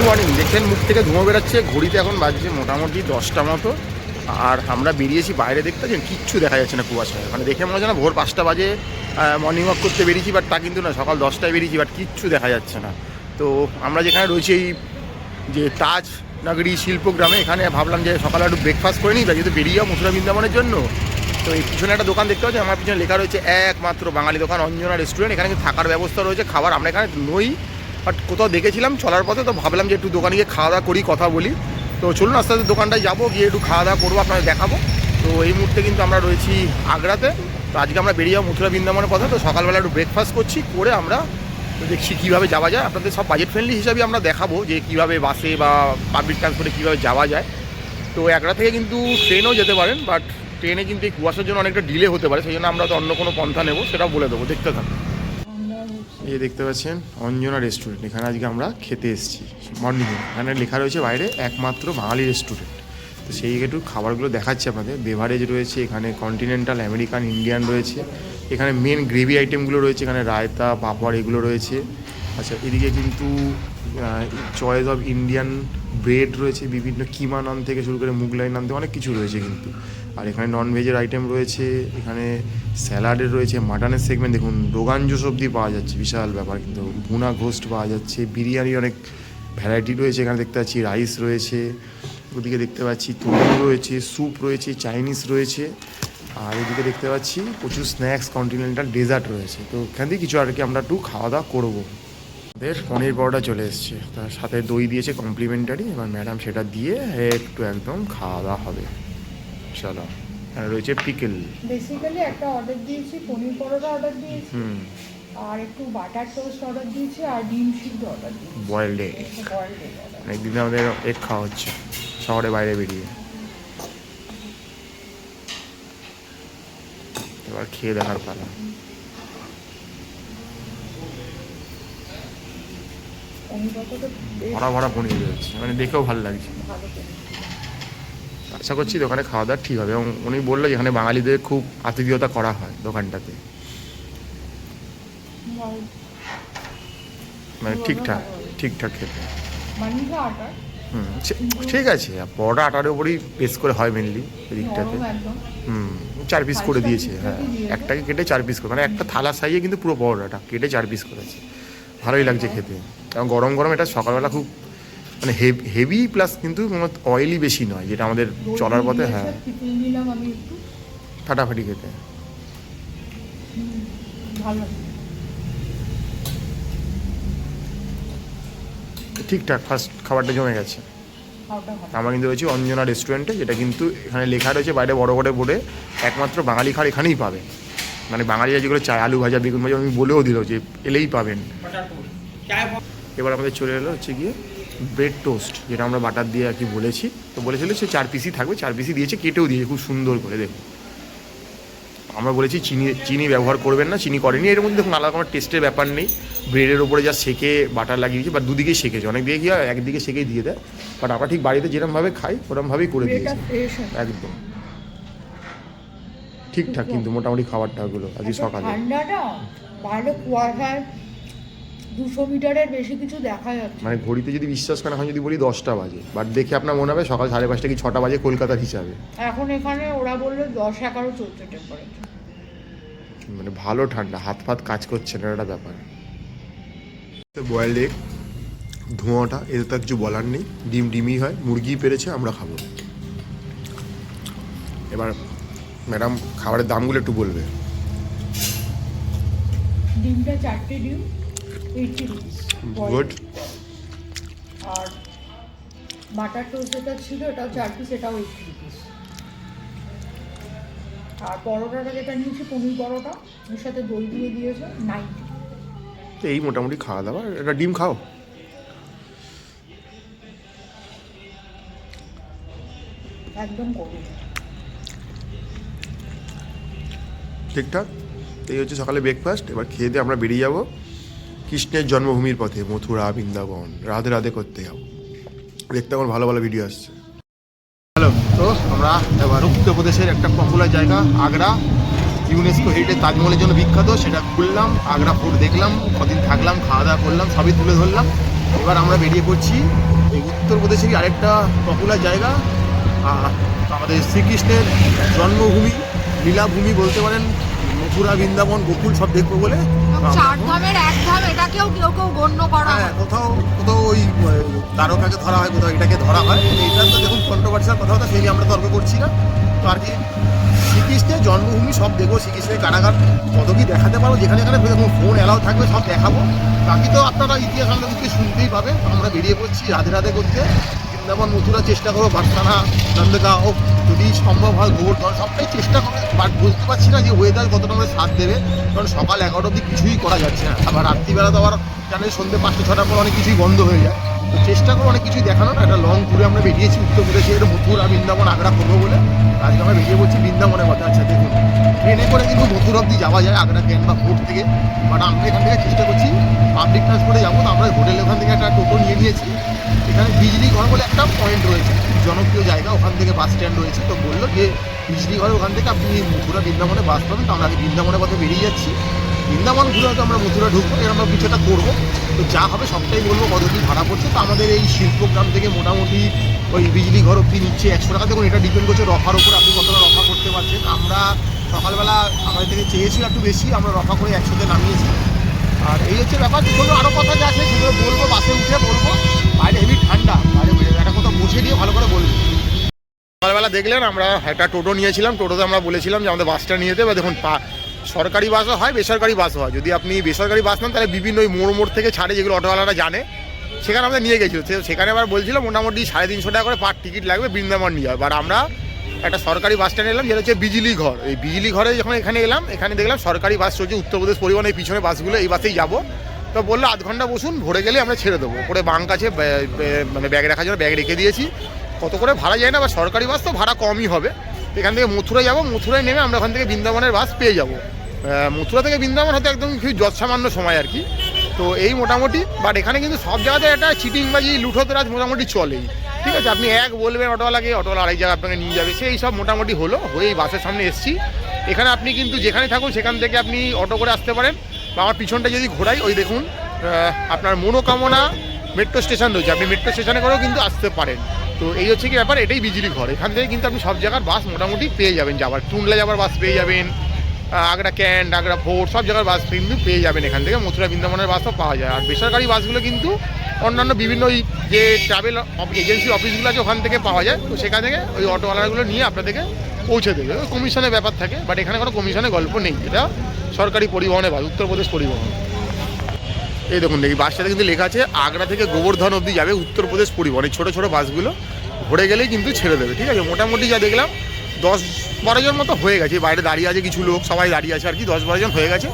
Morning. দেখছেন মুখ থেকে ধোঁয়া বেরাচ্ছে, ঘড়িতে এখন বাজছে মোটামুটি 10টা মতো। আর আমরা বেরিয়েছি বাইরে, দেখতে পাচ্ছেন কিচ্ছু দেখা যাচ্ছে না কুয়াশায়। মানে দেখে মনে হচ্ছে না ভোর 5টা বাজে মর্নিং ওয়াক করতে বেরিয়েছি, বাট তা কিন্তু না, সকাল 10টায় বেরিয়েছি, বাট কিচ্ছু দেখা যাচ্ছে না। তো আমরা যেখানে রয়েছি এই যে তাজ নগরী শিল্পগ্রামে, এখানে ভাবলাম যে সকালে একটু ব্রেকফাস্ট করে নিই, বা যেহেতু বেরিয়ে যাও মথুরা বৃন্দাবনের জন্য। তো এই পিছনে একটা দোকান দেখতে পাচ্ছি, আমার পিছনে লেখা রয়েছে একমাত্র বাঙালি দোকান অঞ্জনা রেস্টুরেন্ট। এখানে কিন্তু থাকার ব্যবস্থা রয়েছে, খাবার আমরা এখানে নই, বাট কোথাও দেখেছিলাম চলার পথে, তো ভাবলাম যে একটু দোকানে গিয়ে খাওয়া দাওয়া করি, কথা বলি। তো চলুন আস্তে আস্তে দোকানটায় যাবো, গিয়ে একটু খাওয়া দাওয়া করবো, আপনাদের দেখাবো। তো এই মুহূর্তে কিন্তু আমরা রয়েছি আগ্রাতে। তো আজকে আমরা বেরিয়ে যাবো মথুরা বৃন্দাবনের পথে। তো সকালবেলা একটু ব্রেকফাস্ট করছি, করে আমরা দেখছি কীভাবে যাওয়া যায়। আপনাদের সব বাজেট ফ্রেন্ডলি হিসাবে আমরা দেখাবো যে কীভাবে বাসে বা পাবলিক ট্রান্সপোর্টে কীভাবে যাওয়া যায়। তো আগ্রা থেকে কিন্তু ট্রেনেও যেতে পারেন, বাট ট্রেনে কিন্তু এই কুয়াশার জন্য অনেকটা ডিলে হতে পারে, সেই জন্য আমরা তো অন্য কোনো পন্থা নেবো, সেটাও বলে দেবো, দেখতে থাকুন। এই দেখতে পাচ্ছেন অঞ্জনা রেস্টুরেন্ট, এখানে আজকে আমরা খেতে এসেছি মর্নিংয়ে। এখানে লেখা রয়েছে বাইরে একমাত্র বাঙালি রেস্টুরেন্ট। তো সেই একটু খাবারগুলো দেখাচ্ছি আপনাদের। বেভারেজ রয়েছে এখানে, কন্টিনেন্টাল, আমেরিকান, ইন্ডিয়ান রয়েছে। এখানে মেন গ্রেভি আইটেমগুলো রয়েছে, এখানে রায়তা, পাপড় এগুলো রয়েছে। আচ্ছা, এদিকে কিন্তু চয়েস অফ ইন্ডিয়ান ব্রেড রয়েছে, বিভিন্ন কিমা নান থেকে শুরু করে মুগলাই নান থেকে অনেক কিছু রয়েছে কিন্তু। আর এখানে ননভেজের আইটেম রয়েছে, এখানে স্যালাডের রয়েছে, মাটনের সেগমেন্ট দেখুন, রোগান জোস অবধি পাওয়া যাচ্ছে, বিশাল ব্যাপার কিন্তু। ভুনা ঘোস্ট পাওয়া যাচ্ছে, বিরিয়ানি অনেক ভ্যারাইটি রয়েছে এখানে দেখতে পাচ্ছি, রাইস রয়েছে, ওদিকে দেখতে পাচ্ছি তন্দুর রয়েছে, স্যুপ রয়েছে, চাইনিজ রয়েছে। আর এদিকে দেখতে পাচ্ছি প্রচুর স্ন্যাক্স, কন্টিনেন্টাল, ডেজার্ট রয়েছে। তো এখান থেকে কিছু আর কি আমরা একটু খাওয়া দাওয়া করবো। আমাদের পনির পরোটা চলে এসছে, তার সাথে দই দিয়েছে কমপ্লিমেন্টারি। এবার ম্যাডাম সেটা দিয়ে একটু একদম খাওয়া দাওয়া হবে। চলো, আর রয়েছে পিকেল। বেসিক্যালি একটা অর্ডার দিয়েছি, পনির পরোটা অর্ডার দিয়েছি, আর একটু বাটার টোস্ট অর্ডার দিয়েছি, আর ডিম সিদ্ধ অর্ডার দিয়েছি, বয়েলড এগ। একদিন আমাদের এগ খাওয়া হচ্ছে শহরে বাইরে বেরিয়ে। এবার খেয়ে দেখার পালা। ভরা ভরা পনির রয়েছে, মানে দেখেও ভালো লাগছে। আশা করছি দোকানে খাওয়া দাওয়া ঠিক হবে। এবং উনি বললো যেখানে বাঙালিদের খুব আতিথেয়তা করা হয় দোকানটাতে, মানে ঠিকঠাক ঠিকঠাক খেতে। ঠিক আছে, পরোটা আটার উপরই বেস করে হয় মেনলি এদিকটাতে। 4 পিস করে দিয়েছে, হ্যাঁ, একটাকে কেটে 4 পিস করে, মানে একটা থালা সাইজে কিন্তু পুরো পরোটাটা কেটে 4 পিস করেছে। ভালোই লাগছে খেতে, এবং গরম গরম। এটা সকালবেলা খুব মানে হেভি প্লাস কিন্তু অয়েলি বেশি নয়, যেটা আমাদের চলার পথে, হ্যাঁ, ফাটাফাটি খেতে ঠিকঠাক। ফার্স্ট খাবারটা জমে গেছে। আমরা কিন্তু রয়েছি অঞ্জনা রেস্টুরেন্টে, যেটা কিন্তু এখানে লেখা রয়েছে বাইরে বড় করে বোর্ডে, একমাত্র বাঙালি খাবার এখানেই পাবেন। মানে বাঙালিরা যেগুলো চায়, আলু ভাজা, বেগুন ভাজা, আমি বলেও দিল যে এলেই পাবেন। এবার আমাদের চলে এলো হচ্ছে গিয়ে ব্রেড টোস্ট, যেটা আমরা বাটার দিয়ে আর কি বলেছি। তো বলেছিল সে 4 পিসই থাকবে, 4 পিসই দিয়েছে, কেটেও দিয়েছে খুব সুন্দর করে। দেখুন, আমরা বলেছি চিনি ব্যবহার করবেন না, চিনি করেনি। এর মধ্যে দেখুন আলাদা কোনো টেস্টের ব্যাপার নেই। ব্রেডের ওপরে যা সেকে বাটার লাগিয়েছে, বা দুদিকেই সেকেছে, অনেক দিকে কি হয় একদিকে সেকেই দিয়ে দেয়, বাট আমরা ঠিক বাড়িতে যেরকমভাবে খাই ওরমভাবেই করে দিয়েছি একদম ঠিকঠাক। কিন্তু মোটামুটি খাবারটাগুলো আজকে সকালে বাইরে কুয়াশায় 200 মিটারের বেশি কিছু দেখা যাচ্ছে, মানে ঘড়িতে যদি বিশ্বাস করেন, এখন যদি বলি 10টা বাজে, বাট দেখে আপনার মনে হবে সকাল 5:30 কি 6টা বাজে কলকাতার হিসাবে। এখন এখানে ওরা বললো 10-11 চলছে টেম্পারেচার, মানে ভালো ঠান্ডা, হাত ফাত কাজ করছে না, একটা ব্যাপার। বয়েলড এগ, ধোঁয়াটা, এতে তো কিছু বলার নেই। ডিমই হয়, মুরগি পেরেছে, আমরা খাবো। এবার ম্যাডাম খাবারের দামগুলো একটু বলবে। ডিমটা 4টে ডিম 80 রুপিস গুড। আর বাটার টোস্ট যেটা ছিল এটাও 4 পিস, এটাও 80 রুপিস। আর পরোটাটা যেটা নিয়েছি পনির পরোটা, এর সাথে দই দিয়ে দিয়েছে 90। এই মোটামুটি খাওয়া দাওয়া। এটা ডিম খাও। একদম করুন ঠিকঠাক। এই হচ্ছে সকালে ব্রেকফাস্ট। এবার খেয়ে দিয়ে আমরা বেরিয়ে যাব কৃষ্ণের জন্মভূমির পথে, মথুরা বৃন্দাবন রাধে রাধে করতে যাবো। দেখতে আমার ভালো ভালো ভিডিও আসছে। হ্যালো, তো আমরা এবার উত্তরপ্রদেশের একটা পপুলার জায়গা আগ্রা, ইউনেস্কো হেরিটেজ তাজমহলের জন্য বিখ্যাত, সেটা খুললাম, আগ্রা ফোর্ট দেখলাম, কদিন থাকলাম, খাওয়া দাওয়া করলাম, সবই তুলে ধরলাম। এবার আমরা বেরিয়ে পড়ছি এই উত্তরপ্রদেশেরই আরেকটা পপুলার জায়গা, আমাদের শ্রীকৃষ্ণের জন্মভূমি, লীলাভূমি বলতে পারেন। মথুরা, বৃন্দাবন, গোকুল সব দেখবো বলে চার ধামের এক ধাম এটাকেও কেউ কেউ গণ্য করা হয়। কোথাও কোথাও ওই দ্বারকাকে ধরা হয়, কোথাও এটাকে ধরা হয়। এটা তো দেখুন কন্ট্রোভার্সিয়াল কথা হতো, সেই নিয়ে আমরা তর্ক করছি না। তো আর কি শ্রীকৃষ্ণের জন্মভূমি সব দেখবো, শ্রীকৃষ্ণের কারাগার কত কি দেখাতে পারবো, যেখানে যেখানে দেখুন ফোন অ্যালাউ থাকবে সব দেখাবো। বাকি তো আপনারা ইতিহাস আমাদেরকে শুনতেই পাবেন। আমরা বেরিয়ে পড়ছি রাধে রাধে করতে, বৃন্দাবন মথুরা চেষ্টা করবো, বারসানা, নন্দগাঁও, যদি সম্ভব হয় গোবর্ধন, সবটাই চেষ্টা করবে। বাট বুঝতে পারছি না যে ওয়েদার কতটা আমাদের সাথ দেবে, কারণ সকাল 11টা অবধি কিছুই করা যাচ্ছে না। আবার রাত্রিবেলা তো আবার জানেন সন্ধ্যে 5টা 6টার পর অনেক কিছুই বন্ধ হয়ে যায়। তো চেষ্টা করবো অনেক কিছুই দেখানোর। একটা লং ট্যুরে আমরা বেরিয়েছি উত্তরপ্রদেশের মথুরা, বৃন্দাবন, আগ্রা করবো বলে। আজকে আমরা বেরিয়ে পড়ছি বৃন্দাবনের কথা। আচ্ছা দেখুন, ট্রেনে করে কিন্তু মথুরা অবধি যাওয়া যায় আগ্রা ক্যান বা ফোর্ট থেকে। বাট আমরা এখান থেকে চেষ্টা করছি পাবলিক ট্রান্সপোর্টে যাবো। তো আমরা হোটেলে ওখান থেকে একটা টোটো নিয়ে নিয়েছি। এখানে বিজলি ঘর বলে একটা পয়েন্ট রয়েছে, জনপ্রিয় জায়গা, ওখান থেকে বাস স্ট্যান্ড রয়েছে। তো বললো যে বিজলি ঘরের ওখান থেকে আপনি মথুরা বৃন্দাবনে বাস পাবেন। তো আমরা আগে বৃন্দাবনের পথে বেরিয়ে যাচ্ছি। বৃন্দাবন ঘুরে হয়তো আমরা মথুরা ঢুকবো, এর আমরা কিছুটা করবো। তো যা হবে সবটাই বলবো কত কি ভাড়া পড়ছে। তো আমাদের এই শিল্পগ্রাম থেকে মোটামুটি ওই বিজলি ঘর অব্দি নিচ্ছে 100 টাকা। দেখুন এটা ডিপেন্ড করছে রফার উপর, আপনি কতটা রফা করতে পারছেন। আমরা সকালবেলা আমাদের থেকে চেয়েছি একটু বেশি, আমরা রফা করে 100-তে নামিয়েছি। আর এই হচ্ছে ব্যাপার। কোনো আরও কথা যা আছে সেগুলো বলবো, বাসে উঠে বলবো। বাইরে হেভি ঠান্ডা, বাইরে একটা কোথাও বসে দিয়ে ভালো করে বলবো। সকালবেলা দেখলেন আমরা একটা টোটো নিয়েছিলাম। টোটোতে আমরা বলেছিলাম যে আমাদের বাসটা নিয়ে যেতে। বা দেখুন সরকারি বাসও হয়, বেসরকারি বাসও হয়। যদি আপনি বেসরকারি বাস নেন তাহলে বিভিন্ন ওই মোড় থেকে ছাড়ে, যেগুলো অটোওয়ালারা জানে, সেখানে আমরা নিয়ে গেছিলো। সেখানে আবার বলছিলাম মোটামুটি 350 টাকা করে পার টিকিট লাগবে বৃন্দাবন নিয়ে যাওয়ার। বাট আমরা একটা সরকারি বাস স্ট্যান্ডে এলাম, যেটা হচ্ছে বিজলি ঘর। এই বিজলি ঘরে যখন এখানে এলাম, এখানে দেখলাম সরকারি বাস চলছে উত্তরপ্রদেশ পরিবহন। এই পিছনে বাসগুলো, এই বাসেই যাবো। তো বললো আধ ঘন্টা বসুন, ভরে গেলে আমরা ছেড়ে দেবো। ওপরে বাঙ্ক আছে, মানে ব্যাগ রাখার জন্য ব্যাগ রেখে দিয়েছি। কত করে ভাড়া যায় না, বা সরকারি বাস তো ভাড়া কমই হবে। এখান থেকে মথুরা যাবো, মথুরায় নেমে আমরা ওখান থেকে বৃন্দাবনের বাস পেয়ে যাবো। মথুরা থেকে বৃন্দাবন হতে একদম খুব যৎসামান্য সময় আর কি। তো এই মোটামুটি। বাট এখানে কিন্তু সব জায়গাতে একটা চিটিংবাজি, লুঠোতরাজ মোটামুটি চলেই। ঠিক আছে, আপনি এক বলবেন অটোওয়ালাকে, অটোওয়ালা আরেক জায়গায় আপনাকে নিয়ে যাবে, সেই সব মোটামুটি হলো। হয়ে এই বাসের সামনে এসেছি। এখানে আপনি কিন্তু যেখানে থাকুন সেখান থেকে আপনি অটো করে আসতে পারেন। বা আমার পিছনটা যদি ঘোরাই, ওই দেখুন আপনার মনোকামনা মেট্রো স্টেশন রয়েছে, আপনি মেট্রো স্টেশনে করেও কিন্তু আসতে পারেন। তো এই হচ্ছে কি ব্যাপার, এটাই বিজলি ঘর। এখান থেকে কিন্তু আপনি সব জায়গার বাস মোটামুটি পেয়ে যাবেন। যাবার টুনলা যাবার বাস পেয়ে যাবেন, আগ্রা ক্যান্ট, আগ্রা ফোর্ট, সব জায়গার বাস কিন্তু পেয়ে যাবেন এখান থেকে। মথুরা বৃন্দাবনের বাসও পাওয়া যায়। আর বেসরকারি বাসগুলো কিন্তু অন্যান্য বিভিন্ন ওই যে ট্রাভেল এজেন্সি অফিসগুলো আছে ওখান থেকে পাওয়া যায়। তো সেখান থেকে ওই অটোওয়ালাগুলো নিয়ে আপনাদেরকে পৌঁছে দেবে। ওই কমিশনের ব্যাপার থাকে। বাট এখানে কোনো কমিশনের গল্প নেই, এটা সরকারি পরিবহনের বাস, উত্তরপ্রদেশ পরিবহন। এই দেখুন, এই বাসটাতে কিন্তু লেখা আছে আগ্রা থেকে গোবর্ধন অবধি যাবে উত্তরপ্রদেশ পরিবহন। এই ছোটো ছোটো বাসগুলো ভরে গেলেই কিন্তু ছেড়ে দেবে। ঠিক আছে, মোটামুটি যা দেখলাম 10-12 জন মতো হয়ে গেছে। বাইরে দাঁড়িয়ে আছে কিছু লোক, সবাই দাঁড়িয়ে আছে আর কি। 10-12 জন হয়ে গেছে,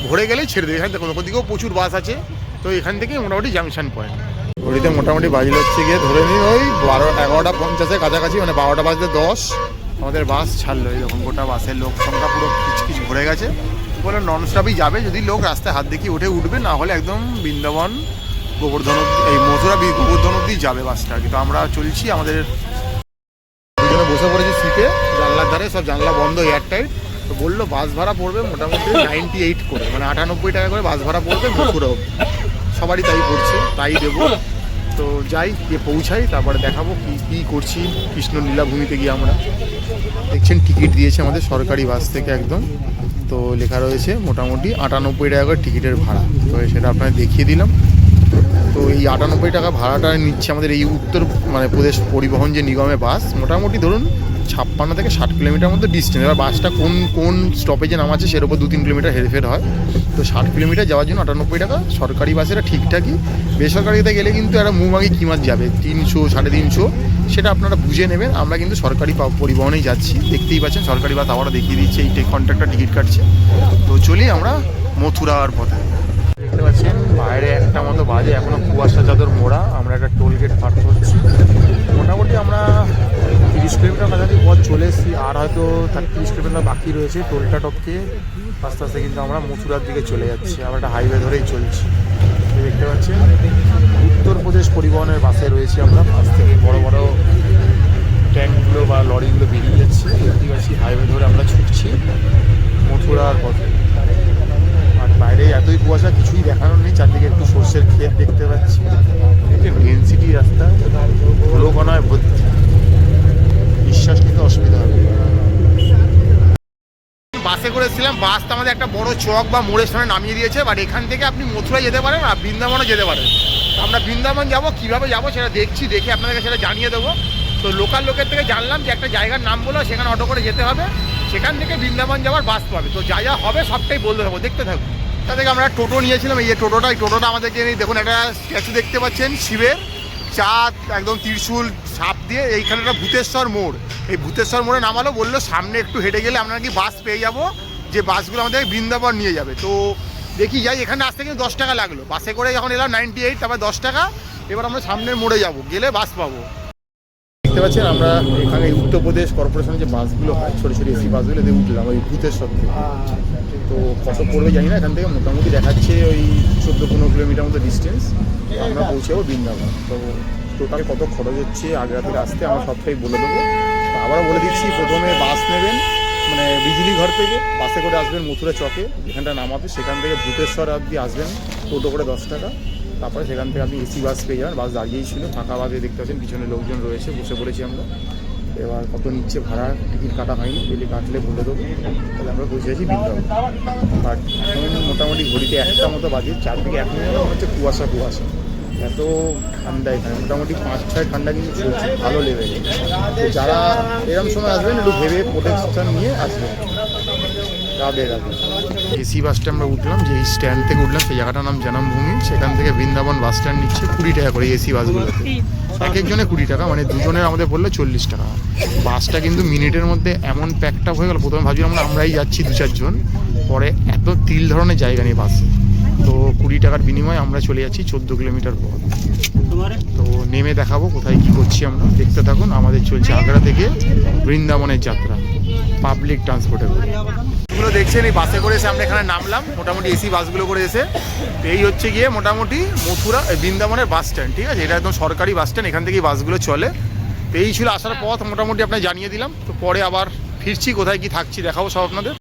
ভরে গেলেই ছেড়ে দেবে। এখান থেকে ওখান থেকেও প্রচুর বাস আছে। তো এখান থেকে মোটামুটি জাংশন পয়েন্ট। ঘড়িতে মোটামুটি বাজল হচ্ছে গিয়ে ধরে নিন ওই 11:50 কাছাকাছি, মানে 12টা বাজতে 10 আমাদের বাস ছাড়লো। এরকম গোটা বাসের লোক সংখ্যা পুরো কিচকিচ ভরে গেছে। বলে নন স্টপই যাবে, যদি লোক রাস্তায় হাত দেখিয়ে উঠবে, না হলে একদম বৃন্দাবন গোবর্ধন এই মথুরা গোবর্ধন অব্দি যাবে বাসটা। কিন্তু আমরা চলছি, আমাদের দুজনে বসে পড়েছি সিটে, জানলার ধারে, সব জানলা বন্ধ, এয়ারটাইট। তো বললো বাস ভাড়া পড়বে মোটামুটি 98 করে, মানে 98 টাকা করে বাস ভাড়া পড়বে মথুরা অব্দি। সবারই তাই পড়ছে, তাই দেবো। তো যাই, গিয়ে পৌঁছাই, তারপরে দেখাবো কী করছি কৃষ্ণ লীলাভূমিতে গিয়ে। আমরা দেখছেন টিকিট দিয়েছে আমাদের সরকারি বাস থেকে একদম। তো লেখা রয়েছে মোটামুটি 98 টাকা করে টিকিটের ভাড়া। তো সেটা আপনাদের দেখিয়ে দিলাম। তো এই 98 টাকা ভাড়াটা নিচ্ছে আমাদের এই উত্তর মানে প্রদেশ পরিবহন যে নিগমের বাস। মোটামুটি ধরুন 56 থেকে 60 কিলোমিটার মধ্যে ডিস্টেন্স। এবার বাসটা কোন স্টপেজে নামাচ্ছে সের উপর 2-3 কিলোমিটার হেরফের হয়। তো 60 কিলোমিটার যাওয়ার জন্য 98 টাকা। সরকারি বাসেরা ঠিকঠাকই, বেসরকারিতে গেলে কিন্তু একটা মুমাগি কিমাত যাবে 300, 350, সেটা আপনারা বুঝে নেবেন। আমরা কিন্তু সরকারি পরিবহনেই যাচ্ছি, দেখতেই পাচ্ছেন সরকারি বাস আবারও দেখিয়ে দিচ্ছে, এই কন্ট্রাক্টর টিকিট কাটছে। তো চলি আমরা মথুরার পথে। দেখতে পাচ্ছেন বাইরে 1টা মতো বাজে, এখনও কুয়াশা চাদর মোড়া। আমরা একটা টোল গেট পার করছি। মোটামুটি আমরা 30 কিলোমিটার কাছাকাছি পথ চলে এসেছি। আর হয়তো 30 কিলোমিটার বাকি রয়েছে। টোলটা টপকে আস্তে আস্তে কিন্তু আমরা মথুরার দিকে চলে যাচ্ছি। আমরা একটা হাইওয়ে ধরেই চলছি। দেখতে পাচ্ছেন উত্তরপ্রদেশ পরিবহনের বাসে রয়েছি আমরা। বাস থেকে বড় বড় ট্যাঙ্কগুলো বা লরিগুলো বেরিয়ে যাচ্ছে। দেখতে পাচ্ছি হাইওয়ে ধরে আমরা ছুটছি মথুরার পথে। আর বাইরে এতই কুয়াশা, কিছুই দেখানোর নেই। চারদিকে একটু সর্ষের ক্ষেত দেখতে পাচ্ছি, ডেন্সিটি রাস্তা। করে এসেছিলাম, বাস তো আমাদের একটা বড় চক বা মোড়ের সামনে নামিয়ে দিয়েছে, বাট এখান থেকে আপনি মথুরা যেতে পারেন আর বৃন্দাবনও যেতে পারেন। তো আমরা বৃন্দাবন যাব, কীভাবে যাবো সেটা দেখছি, দেখে আপনাদেরকে সেটা জানিয়ে দেবো। তো লোকাল লোকের থেকে জানলাম যে একটা জায়গার নাম বলো, সেখানে অটো করে যেতে হবে, সেখান থেকে বৃন্দাবন যাওয়ার বাস পাবে। তো যা যা হবে সবটাই বলতে থাকবো, দেখতে থাকবো। তা থেকে আমরা টোটো নিয়েছিলাম, এই যে টোটোটা, এই টোটোটা আমাদেরকে দেখুন একটা স্ট্যাচু দেখতে পাচ্ছেন শিবের, চাঁদ একদম ত্রিশূল সাপ দিয়ে, এইখানে একটা ভূতেশ্বর মোড়, এই ভূতেশ্বর মোড়ে নামালো, বললো সামনে একটু হেঁটে গেলে আমরা নাকি বাস পেয়ে যাবো, যে বাসগুলো আমাদের বৃন্দাবন নিয়ে যাবে। তো দেখি যাই, এখানে আসতে কিন্তু 10 টাকা লাগলো, বাসে করে যখন এলাম 98, তারপর 10 টাকা। এবার আমরা সামনের মোড়ে যাব, গেলে বাস পাবো। দেখতে পাচ্ছেন আমরা এখানে উত্তরপ্রদেশ কর্পোরেশনের যে বাসগুলো হয়, ছোটো ছোটো এসি বাসগুলো দিয়ে উঠলাম ওই ভূতেশ্বর থেকে। তো কত পড়বে জানি না, এখান থেকে মোটামুটি দেখাচ্ছে ওই 14-15 কিলোমিটার মতো ডিস্টেন্স, আমরা পৌঁছাবো বৃন্দাবন। তো টোটাল কত খরচ হচ্ছে আগ্রা থেকে আসতে আমরা সবটাই বলে দেবো। তো আবারও বলে দিচ্ছি, প্রথমে বাস নেবেন মানে বিজলি ঘর থেকে, বাসে করে আসবেন মথুরা চকে, যেখানটা নামাবে, সেখান থেকে ভূতেশ্বর অবধি আসবেন টোটো করে 10 টাকা। তারপরে সেখান থেকে আপনি এসি বাস পেয়ে যাবেন, বাস দাঁড়িয়েই ছিল, ফাঁকা বাসে দেখতে পাচ্ছেন পিছনে লোকজন রয়েছে, বসে পড়েছি আমরা। এবার কত নিচ্ছে ভাড়া, টিকিট কাটা হয়নি, ডেলি কাটলে বলে দেবো। তাহলে আমরা বসে আছি বৃন্দাবন। বাট এখন মোটামুটি ঘড়িতে 1টা মতো বাজে, চারদিকে এখন মনে হচ্ছে কুয়াশা কুয়াশা, এত ঠান্ডা এখানে, মোটামুটি 5-6 ঠান্ডা কিন্তু চলছে ভালো লেভেলে। তো যারা এরকম সময় আসবেন একটু ভেবে প্রোটেকশন নিয়ে আসবেন। রাধে রাধে। এসি বাসটা আমরা উঠলাম, যে স্ট্যান্ড থেকে উঠলাম সেই জায়গাটার নাম জনমভূমি, সেখান থেকে বৃন্দাবন বাস স্ট্যান্ড নিচ্ছে 20 টাকা করে এসি বাসগুলোতে, এক একজনে 20 টাকা, মানে দুজনের আমাদের বললো 40 টাকা। বাসটা কিন্তু মিনিটের মধ্যে এমন প্যাকটা হয়ে গেল, প্রথমে ভাবছিলাম আমরাই যাচ্ছি 2-4 জন, পরে এত তিল ধরনের জায়গা নেই বাসে। তো 20 টাকার বিনিময়ে আমরা চলে যাচ্ছি 14 কিলোমিটার পর। তো নেমে দেখাবো কোথায় কি করছি আমরা, দেখতে থাকুন। আমাদের চলছে আগ্রা থেকে বৃন্দাবনের যাত্রা পাবলিক ট্রান্সপোর্টে করে। এগুলো দেখছেন এই বাসে করে এসে আমরা এখানে নামলাম, মোটামুটি এসি বাসগুলো করে এসে। তো এই হচ্ছে গিয়ে মোটামুটি মথুরা বৃন্দাবনের বাস স্ট্যান্ড, ঠিক আছে, এটা একদম সরকারি বাস স্ট্যান্ড, এখান থেকেই বাসগুলো চলে। তো এই ছিল আসার পথ, মোটামুটি আপনাকে জানিয়ে দিলাম। তো পরে আবার ফিরছি, কোথায় কি থাকছি দেখাবো সব আপনাদের।